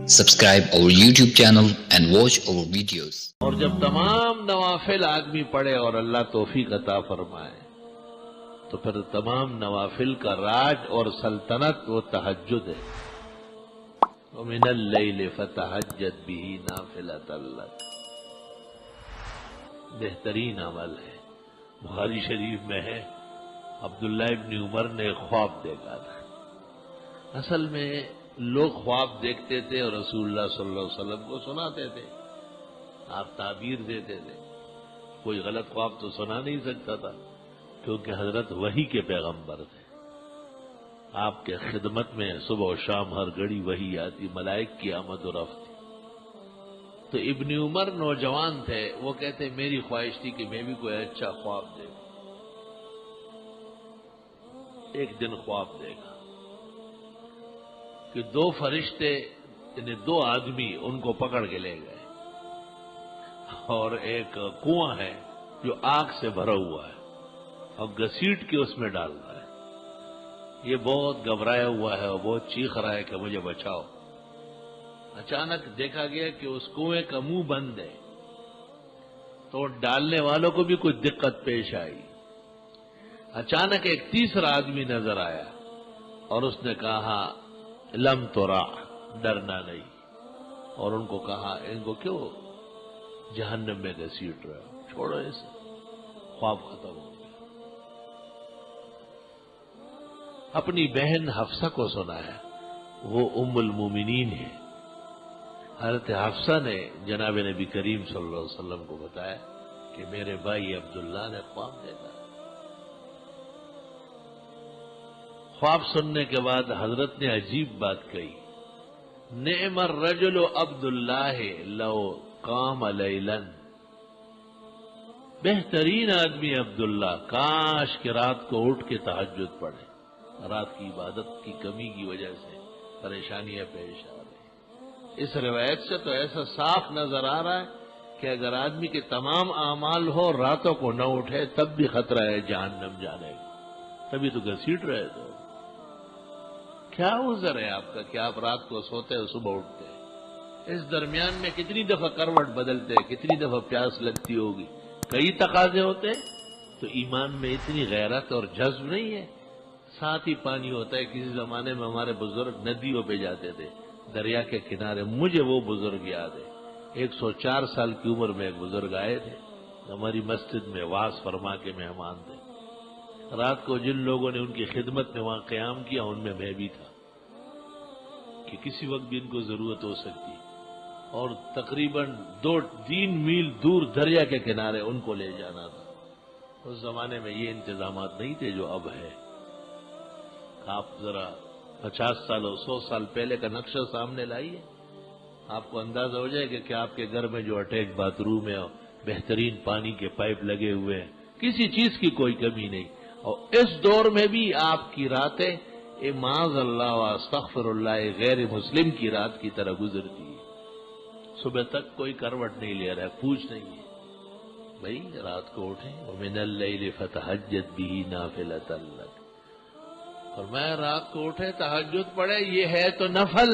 Subscribe our YouTube channel and watch our videos. اور جب تمام نوافل آدمی پڑھے اور اللہ توفیق عطا فرمائے تو پھر تمام نوافل کا راج اور سلطنت وہ تہجد ہے. وَمِنَ اللَّيْلِ فَتَهَجَّدْ بِهِ نَافِلَةً لَكَ. بہترین عمل ہے. بخاری شریف میں ہے عبداللہ ابن عمر نے خواب دیکھا تھا. اصل میں لوگ خواب دیکھتے تھے اور رسول اللہ صلی اللہ علیہ وسلم کو سناتے تھے. آپ تعبیر دیتے تھے. کوئی غلط خواب تو سنا نہیں سکتا تھا کیونکہ حضرت وحی کے پیغمبر تھے. آپ کے خدمت میں صبح و شام ہر گھڑی وحی آتی، ملائک کی آمد و رفت تھی. تو ابن عمر نوجوان تھے. وہ کہتے میری خواہش تھی کہ میں بھی کوئی اچھا خواب دیکھوں. ایک دن خواب دیکھا کہ دو فرشتے یعنی دو آدمی ان کو پکڑ کے لے گئے اور ایک کنواں ہے جو آگ سے بھرا ہوا ہے اور گھسیٹ کے اس میں ڈال رہا ہے. یہ بہت گھبرایا ہوا ہے اور بہت چیخ رہا ہے کہ مجھے بچاؤ. اچانک دیکھا گیا کہ اس کنویں کا منہ بند ہے تو ڈالنے والوں کو بھی کوئی دقت پیش آئی. اچانک ایک تیسرا آدمی نظر آیا اور اس نے کہا لم ترا، ڈرنا نہیں. اور ان کو کہا ان کو کیوں جہنم میں گھسیٹ رہے ہو، چھوڑو اسے. خواب ختم ہو گیا. اپنی بہن حفصہ کو سنایا. وہ ام المومنین ہے. حضرت حفصہ نے جناب نبی کریم صلی اللہ علیہ وسلم کو بتایا کہ میرے بھائی عبداللہ نے خواب دیکھا. خواب سننے کے بعد حضرت نے عجیب بات کہی. نعم الرجل عبداللہ لو قام لیلا. بہترین آدمی عبداللہ، کاش کہ رات کو اٹھ کے تہجد پڑھے. رات کی عبادت کی کمی کی وجہ سے پریشانیاں پیش آ رہی. اس روایت سے تو ایسا صاف نظر آ رہا ہے کہ اگر آدمی کے تمام اعمال ہو راتوں کو نہ اٹھے تب بھی خطرہ ہے جہنم جانے کا. تبھی تو گھسیٹ رہے تھے. کیا عذر ہے آپ کا کہ آپ رات کو سوتے اور صبح اٹھتے ہیں؟ اس درمیان میں کتنی دفعہ کروٹ بدلتے ہیں، کتنی دفعہ پیاس لگتی ہوگی، کئی تقاضے ہوتے ہیں. تو ایمان میں اتنی غیرت اور جذب نہیں ہے. ساتھ ہی پانی ہوتا ہے. کسی زمانے میں ہمارے بزرگ ندیوں پہ جاتے تھے، دریا کے کنارے. مجھے وہ بزرگ یاد ہے. 104 سال کی عمر میں ایک بزرگ آئے تھے ہماری مسجد میں، واز فرما کے مہمان تھے. رات کو جن لوگوں نے ان کی خدمت میں وہاں قیام کیا ان میں بھی تھا کہ کسی وقت بھی ان کو ضرورت ہو سکتی. اور تقریباً 2-3 میل دور دریا کے کنارے ان کو لے جانا تھا. اس زمانے میں یہ انتظامات نہیں تھے جو اب ہے. آپ ذرا 50 سال اور 100 سال پہلے کا نقشہ سامنے لائیے، آپ کو اندازہ ہو جائے کہ آپ کے گھر میں جو اٹیچ باتھ روم ہے اور بہترین پانی کے پائپ لگے ہوئے ہیں، کسی چیز کی کوئی کمی نہیں. اور اس دور میں بھی آپ کی راتیں معاذ اللہ و استغفر اللہ غیر مسلم کی رات کی طرح گزرتی ہے. صبح تک کوئی کروٹ نہیں لے رہا ہے، پوچھ نہیں ہے. بھائی رات کو اٹھیں. وَمِنَ اللَّيْلِ فَتَهَجَّدْ بِهِ نَافِلَةً لَكَ. اور میں رات کو اٹھے تہجد پڑھے. یہ ہے تو نفل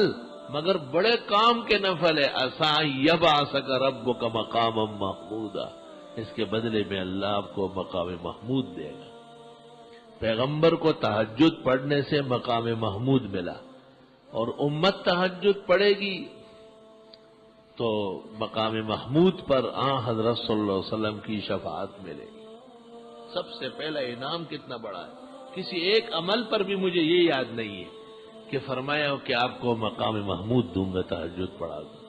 مگر بڑے کام کے نفل ہے. عَسَىٰ يَبْعَثَكَ رَبُّكَ مَقَامًا مَحْمُودًا. اس کے بدلے میں اللہ آپ کو مقام محمود دے گا. پیغمبر کو تہجد پڑھنے سے مقام محمود ملا اور امت تہجد پڑھے گی تو مقام محمود پر حضرت صلی اللہ علیہ وسلم کی شفاعت ملے گی. سب سے پہلا انعام کتنا بڑا ہے. کسی ایک عمل پر بھی مجھے یہ یاد نہیں ہے کہ فرمایا ہو کہ آپ کو مقام محمود دوں گا تہجد پڑھا دوں.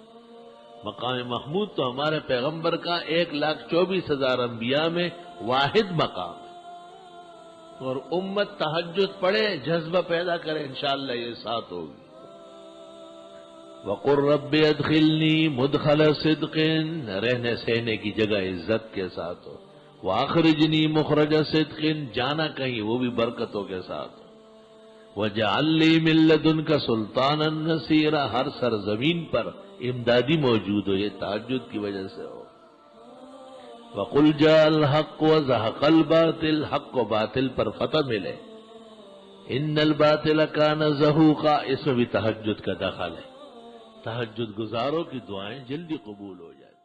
مقام محمود تو ہمارے پیغمبر کا 1,24,000 انبیاء میں واحد مقام ہے. اور امت تہجد پڑھے، جذبہ پیدا کرے، انشاءاللہ یہ ساتھ ہوگی. وَقُلْ رَبِّ أَدْخِلْنِي مُدْخَلَ صِدْقٍ. رہنے سہنے کی جگہ عزت کے ساتھ ہو. وَأَخْرِجْنِي مُخْرَجَ صِدْقٍ. جانا کہیں وہ بھی برکتوں کے ساتھ ہو. وَاجْعَلْ لِي مِن لَّدُنْكَ سُلْطَانًا نَصِيرًا. ہر سرزمین پر امدادی موجود ہو. یہ تہجد کی وجہ سے ہو. وَقُلْ جَاءَ الْحَقُّ وَزَهَقَ الْبَاطِلُ. حق و باطل پر فتح ملے. ان الباطل کان زہوقا، اس میں بھی تہجد کا دخل ہے، تہجد گزاروں کی دعائیں جلدی قبول ہو جاتی.